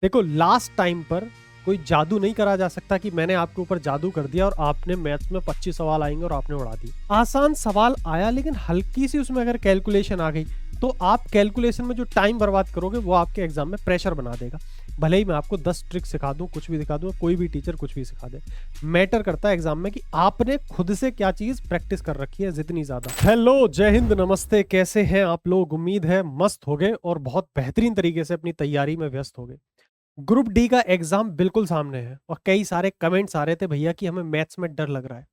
देखो, last time पर कोई जादू नहीं करा जा सकता कि मैंने आपके ऊपर जादू कर दिया और आपने मैथ्स में 25 सवाल आएंगे और आपने उड़ा दी। आसान सवाल आया लेकिन हल्की सी उसमें अगर कैलकुलेशन आ गई तो आप कैलकुलेशन में जो टाइम बर्बाद करोगे वो आपके एग्जाम में प्रेशर बना देगा। भले ही मैं आपको 10 ट्रिक सिखा दूं, कुछ भी दिखा दूं, कोई भी टीचर कुछ भी सिखा दे, मैटर करता है एग्जाम में कि आपने खुद से क्या चीज प्रैक्टिस कर रखी है जितनी ज्यादा। हेलो, जय हिंद, नमस्ते, कैसे हैं आप लोग? उम्मीद है मस्त हो गए और बहुत बेहतरीन तरीके से अपनी तैयारी में व्यस्त हो गए। ग्रुप डी का एग्जाम बिल्कुल सामने है और कई सारे कमेंट्स आ रहे थे भैया कि हमें मैथ्स में डर लग रहा है।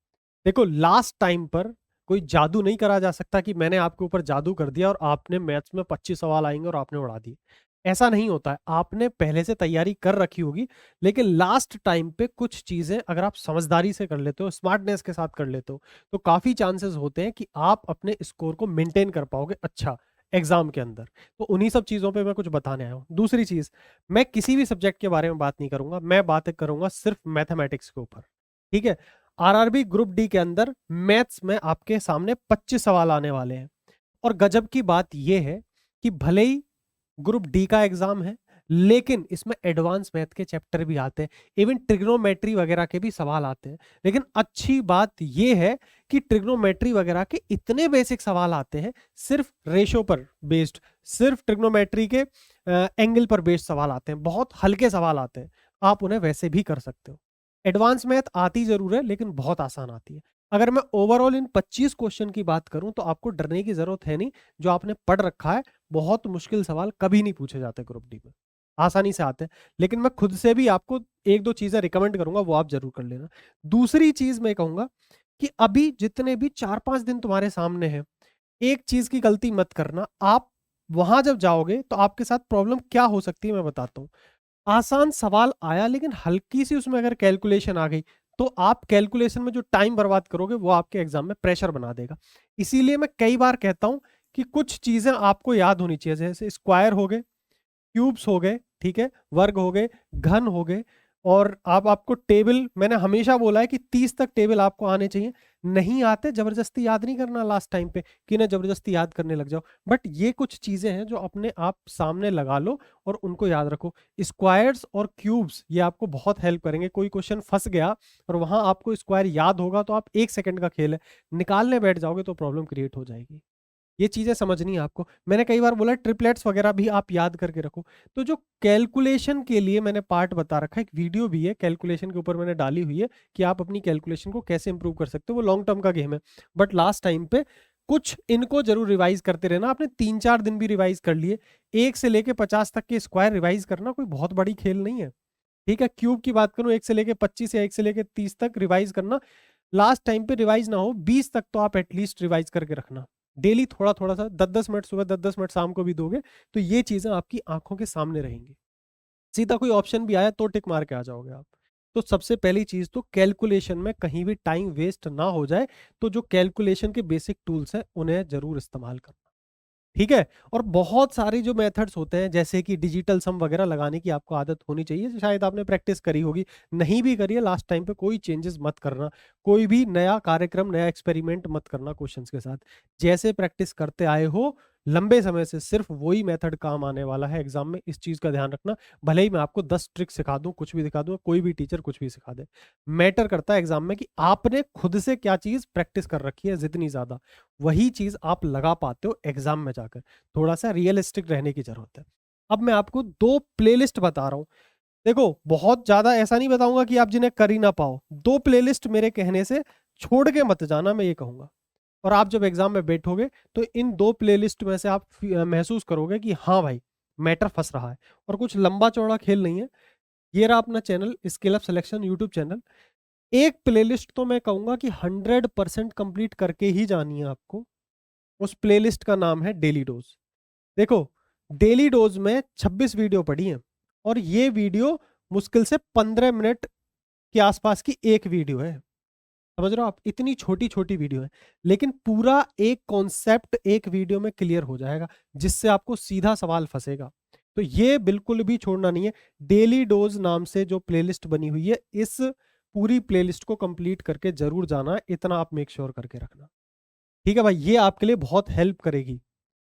देखो, लास्ट टाइम पर कोई जादू नहीं करा जा सकता कि मैंने आपके ऊपर जादू कर दिया और आपने मैथ्स में 25 सवाल आएंगे और आपने उड़ा दिए। ऐसा नहीं होता है। आपने पहले से तैयारी कर रखी होगी, लेकिन लास्ट टाइम पे कुछ चीजें अगर आप समझदारी से कर लेते हो, स्मार्टनेस के साथ कर लेते हो, तो काफी चांसेस होते हैं कि आप अपने स्कोर को मेंटेन कर पाओगे अच्छा एग्जाम के अंदर। तो उन्हीं सब चीजों पे मैं कुछ बताने आया हूँ। दूसरी चीज, मैं किसी भी सब्जेक्ट के बारे में बात नहीं करूंगा, मैं बात करूंगा सिर्फ मैथमेटिक्स के ऊपर। ठीक है? आरआरबी ग्रुप डी के अंदर मैथ्स में आपके सामने 25 सवाल आने वाले हैं। और गजब की बात यह है कि भले ही ग्रुप डी का एग्जाम है, लेकिन इसमें एडवांस मैथ के चैप्टर भी आते हैं, इवन ट्रिग्नोमेट्री वगैरह के भी सवाल आते हैं। लेकिन अच्छी बात यह है कि ट्रिग्नोमेट्री वगैरह के इतने बेसिक सवाल आते हैं, सिर्फ रेशो पर बेस्ड, सिर्फ ट्रिग्नोमेट्री के एंगल पर बेस्ड सवाल आते हैं, बहुत हल्के सवाल आते हैं। आप उन्हें वैसे भी कर सकते हो। एडवांस मैथ आती जरूर है लेकिन बहुत आसान आती है। अगर मैं ओवरऑल इन 25 क्वेश्चन की बात करूं तो आपको डरने की जरूरत है नहीं। जो आपने पढ़ रखा है, बहुत मुश्किल सवाल कभी नहीं पूछे जाते ग्रुप डी में, आसानी से आते हैं। लेकिन मैं खुद से भी आपको एक दो चीजें रिकमेंड करूंगा, वो आप जरूर कर लेना। दूसरी चीज मैं कहूंगा कि अभी जितने भी 4-5 दिन तुम्हारे सामने हैं, एक चीज की गलती मत करना। आप वहां जब जाओगे तो आपके साथ प्रॉब्लम क्या हो सकती है मैं बताता हूँ। आसान सवाल आया लेकिन हल्की सी उसमें अगर कैलकुलेशन आ गई तो आप कैलकुलेशन में जो टाइम बर्बाद करोगे वो आपके एग्जाम में प्रेशर बना देगा। इसीलिए मैं कई बार कहता हूं कि कुछ चीजें आपको याद होनी चाहिए, जैसे स्क्वायर हो गए, क्यूब्स हो गए, ठीक है, वर्ग हो गए, घन हो गए। और आप आपको टेबल, मैंने हमेशा बोला है कि 30 तक टेबल आपको आने चाहिए। नहीं आते, जबरदस्ती याद नहीं करना लास्ट टाइम पे कि ना जबरदस्ती याद करने लग जाओ। बट ये कुछ चीजें हैं जो अपने आप सामने लगा लो और उनको याद रखो। स्क्वायर्स और क्यूब्स ये आपको बहुत हेल्प करेंगे। कोई क्वेश्चन फंस गया और वहां आपको स्क्वायर याद होगा तो आप 1 सेकंड का खेल है, निकालने बैठ जाओगे तो प्रॉब्लम क्रिएट हो जाएगी। ये चीजें समझनी है आपको। मैंने कई बार बोला ट्रिपलेट्स वगैरह भी आप याद करके रखो। तो जो कैलकुलेशन के लिए मैंने पार्ट बता रखा है, एक वीडियो भी है कैलकुलेशन के ऊपर मैंने डाली हुई है कि आप अपनी कैलकुलेशन को कैसे इंप्रूव कर सकते हो। वो लॉन्ग टर्म का गेम है, बट लास्ट टाइम पे कुछ इनको जरूर रिवाइज करते रहना। आपने 3-4 दिन भी रिवाइज कर लिए, 1 से लेके 50 तक के स्क्वायर रिवाइज करना कोई बहुत बड़ी खेल नहीं है। ठीक है? क्यूब की बात करूं, 1 से लेके 25 या 1 से लेके 30 तक रिवाइज करना। लास्ट टाइम पे रिवाइज ना हो, 20 तक तो आप एटलीस्ट रिवाइज करके रखना। डेली थोड़ा थोड़ा सा, 10-10 मिनट सुबह, 10-10 मिनट शाम को भी दोगे तो ये चीजें आपकी आंखों के सामने रहेंगी। सीधा कोई ऑप्शन भी आया तो टिक मार के आ जाओगे आप। तो सबसे पहली चीज तो कैलकुलेशन में कहीं भी टाइम वेस्ट ना हो जाए, तो जो कैलकुलेशन के बेसिक टूल्स हैं उन्हें जरूर इस्तेमाल करना। ठीक है? और बहुत सारे जो मेथड्स होते हैं, जैसे कि डिजिटल सम वगैरह लगाने की आपको आदत होनी चाहिए, शायद आपने प्रैक्टिस करी होगी। नहीं भी करी है लास्ट टाइम पे, कोई चेंजेस मत करना। कोई भी नया कार्यक्रम, नया एक्सपेरिमेंट मत करना क्वेश्चंस के साथ। जैसे प्रैक्टिस करते आए हो लंबे समय से, सिर्फ वही मेथड काम आने वाला है एग्जाम में, इस चीज का ध्यान रखना। भले ही मैं आपको 10 ट्रिक सिखा दूं, कुछ भी दिखा दूं, कोई भी टीचर कुछ भी सिखा दे, मैटर करता है एग्जाम में कि आपने खुद से क्या चीज प्रैक्टिस कर रखी है। जितनी ज्यादा वही चीज आप लगा पाते हो एग्जाम में जाकर। थोड़ा सा रियलिस्टिक रहने की जरूरत है। अब मैं आपको 2 प्लेलिस्ट बता रहा हूं। देखो, बहुत ज्यादा ऐसा नहीं बताऊंगा कि आप जिन्हें कर ही ना पाओ। 2 प्लेलिस्ट मेरे कहने से छोड़ के मत जाना, मैं ये कहूंगा। और आप जब एग्जाम में बैठोगे तो इन 2 प्लेलिस्ट में से आप महसूस करोगे कि हाँ भाई, मैटर फंस रहा है। और कुछ लंबा चौड़ा खेल नहीं है। ये रहा अपना channel, skill of selection YouTube channel. एक प्लेलिस्ट तो मैं कहूंगा कि 100% कंप्लीट करके ही जानी है आपको। उस प्लेलिस्ट का नाम है डेली डोज। देखो, डेली डोज में 26 वीडियो पड़ी हैं और ये वीडियो मुश्किल से 15 मिनट के आसपास की एक वीडियो है। समझ रहे हो आप? इतनी छोटी छोटी वीडियो है, लेकिन पूरा एक कॉन्सेप्ट एक वीडियो में क्लियर हो जाएगा, जिससे आपको सीधा सवाल फंसेगा। तो ये बिल्कुल भी छोड़ना नहीं है। डेली डोज नाम से जो प्लेलिस्ट बनी हुई है, इस पूरी प्लेलिस्ट को कंप्लीट करके जरूर जाना, इतना आप मेक श्योर करके रखना। ठीक है भाई? ये आपके लिए बहुत हेल्प करेगी।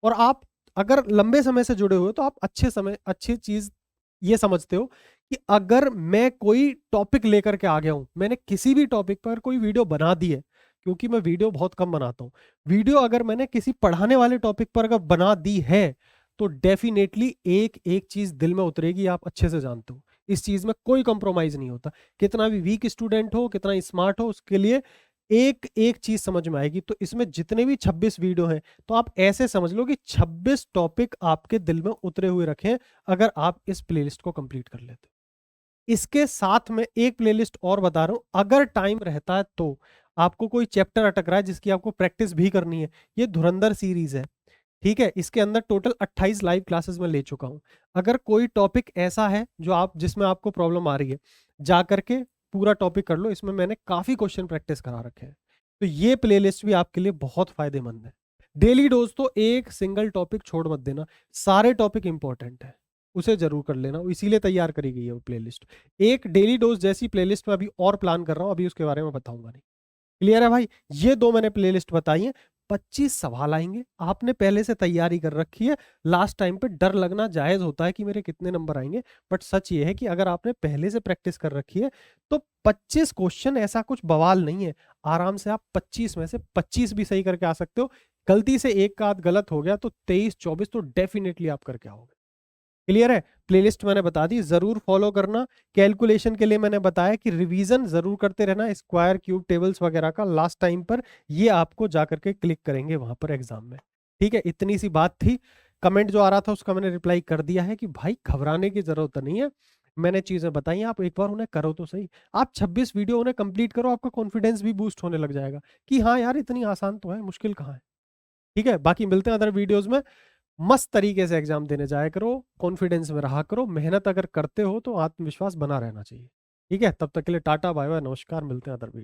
और आप अगर लंबे समय से जुड़े हुए हो तो आप अच्छे समय, अच्छी चीज ये समझते हो कि अगर मैं कोई टॉपिक लेकर के आ गया हूं, मैंने किसी भी टॉपिक पर कोई वीडियो बना दी है, क्योंकि मैं वीडियो बहुत कम बनाता हूं, वीडियो अगर मैंने किसी पढ़ाने वाले टॉपिक पर अगर बना दी है, तो डेफिनेटली एक एक चीज दिल में उतरेगी, आप अच्छे से जानते हो। इस चीज में कोई कॉम्प्रोमाइज नहीं होता। कितना भी वीक स्टूडेंट हो, कितना स्मार्ट हो, उसके लिए एक एक चीज समझ में आएगी। तो इसमें जितने भी 26 वीडियो हैं, तो आप ऐसे समझ लो कि 26 टॉपिक आपके दिल में उतरे हुए रखे हैं, अगर आप इस प्लेलिस्ट को कंप्लीट कर लेते हो। इसके साथ में एक प्लेलिस्ट और बता रहा हूं, अगर टाइम रहता है तो आपको कोई चैप्टर अटक रहा है जिसकी आपको प्रैक्टिस भी करनी है, ये धुरंधर सीरीज है, ठीक है। इसके अंदर टोटल 28 लाइव क्लासेस में ले चुका हूं। अगर कोई टॉपिक ऐसा है जो आप जिसमें आपको प्रॉब्लम आ रही है, जा करके पूरा टॉपिक कर लो, इसमें मैंने काफी क्वेश्चन प्रैक्टिस करा रखे हैं। तो ये प्लेलिस्ट भी आपके लिए बहुत फायदेमंद है। डेली डोज तो एक सिंगल टॉपिक छोड़ मत देना, सारे टॉपिक इंपॉर्टेंट है, उसे जरूर कर लेना, इसीलिए तैयार करी गई है वो प्लेलिस्ट। एक डेली डोज जैसी प्लेलिस्ट में अभी और प्लान कर रहा हूं, अभी उसके बारे में बताऊंगा नहीं। क्लियर है भाई? ये दो मैंने प्लेलिस्ट बताई है। 25 सवाल आएंगे, आपने पहले से तैयारी कर रखी है। लास्ट टाइम पे डर लगना जायज होता है कि मेरे कितने नंबर आएंगे, बट सच ये है कि अगर आपने पहले से प्रैक्टिस कर रखी है तो 25 क्वेश्चन ऐसा कुछ बवाल नहीं है। आराम से आप 25 में से 25 भी सही करके आ सकते हो। गलती से एक का आध गलत हो गया तो 23 24 तो डेफिनेटली आप करके आओगे। क्लियर है? प्लेलिस्ट मैंने बता दी, जरूर फॉलो करना। कैलकुलेशन के लिए मैंने बताया कि रिवीजन जरूर करते रहना, स्क्वायर क्यूब टेबल्स वगैरह का लास्ट टाइम पर ये आपको जाकर के क्लिक करेंगे वहां पर एग्जाम में। ठीक है, इतनी सी बात थी। कमेंट जो आ रहा था उसका मैंने रिप्लाई कर दिया है कि भाई घबराने की जरूरत नहीं है, मैंने चीजें बताई, आप एक बार उन्हें करो तो सही। आप 26 वीडियो उन्हें कंप्लीट करो, आपका कॉन्फिडेंस भी बूस्ट होने लग जाएगा कि हाँ यार इतनी आसान तो है, मुश्किल कहाँ है। ठीक है, बाकी मिलते हैं अदर वीडियोस में। मस्त तरीके से एग्जाम देने जाया करो, कॉन्फिडेंस में रहा करो, मेहनत अगर करते हो तो आत्मविश्वास बना रहना चाहिए। ठीक है, तब तक के लिए टाटा बाय बाय, नमस्कार, मिलते हैं अदर वीडियो।